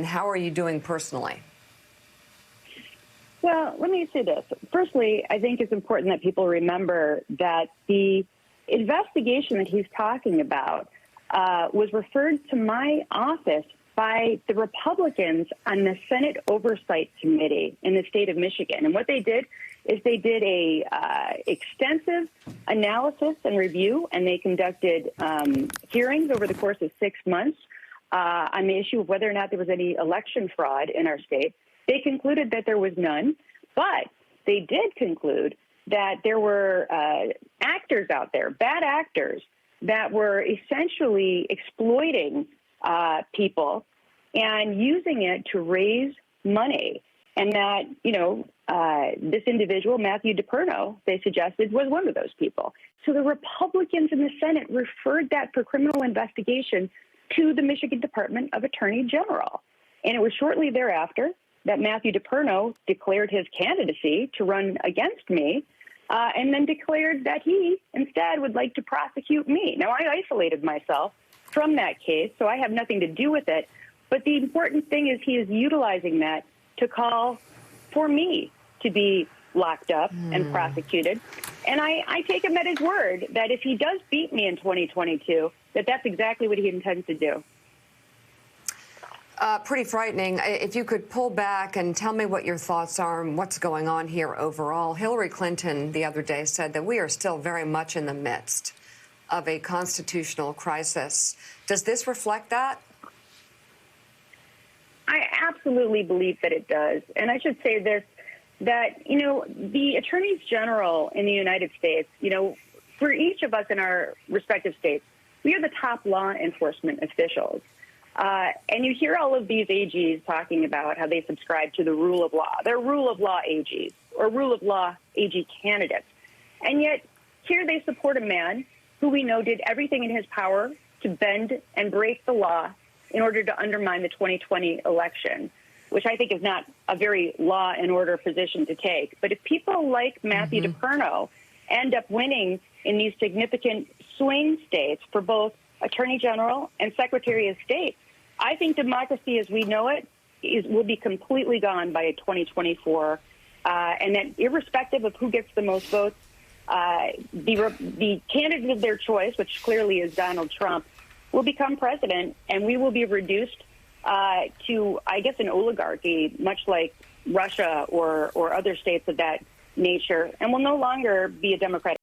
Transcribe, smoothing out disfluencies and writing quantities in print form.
how are you doing personally? Well, let me say this. Firstly, I think it's important that people remember that the investigation that he's talking about was referred to my office by the Republicans on the Senate Oversight Committee in the state of Michigan. And what they did is they did a extensive analysis and review, and they conducted hearings over the course of 6 months on the issue of whether or not there was any election fraud in our state. They concluded that there was none, but they did conclude that there were actors out there, bad actors, that were essentially exploiting people and using it to raise money. And that, this individual, Matthew DePerno, they suggested, was one of those people. So the Republicans in the Senate referred that for criminal investigation to the Michigan Department of Attorney General. And it was shortly thereafter that Matthew DePerno declared his candidacy to run against me, and then declared that he instead would like to prosecute me. Now, I isolated myself from that case, so I have nothing to do with it. But the important thing is he is utilizing that to call for me to be locked up and prosecuted. And I take him at his word that if he does beat me in 2022, that's exactly what he intends to do. Pretty frightening. If you could pull back and tell me what your thoughts are on what's going on here overall. Hillary Clinton the other day said that we are still very much in the midst of a constitutional crisis. Does this reflect that? I absolutely believe that it does. And I should say this, that, the attorneys general in the United States, for each of us in our respective states, we are the top law enforcement officials. And you hear all of these AGs talking about how they subscribe to the rule of law. They're rule of law AGs or rule of law AG candidates. And yet here they support a man who we know did everything in his power to bend and break the law in order to undermine the 2020 election, which I think is not a very law and order position to take. But if people like Matthew DePerno end up winning in these significant swing states for both Attorney General and Secretary of State, I think democracy as we know it will be completely gone by 2024. And that irrespective of who gets the most votes, the candidate of their choice, which clearly is Donald Trump, will become president, and we will be reduced to, I guess, an oligarchy, much like Russia or other states of that nature, and will no longer be a democratic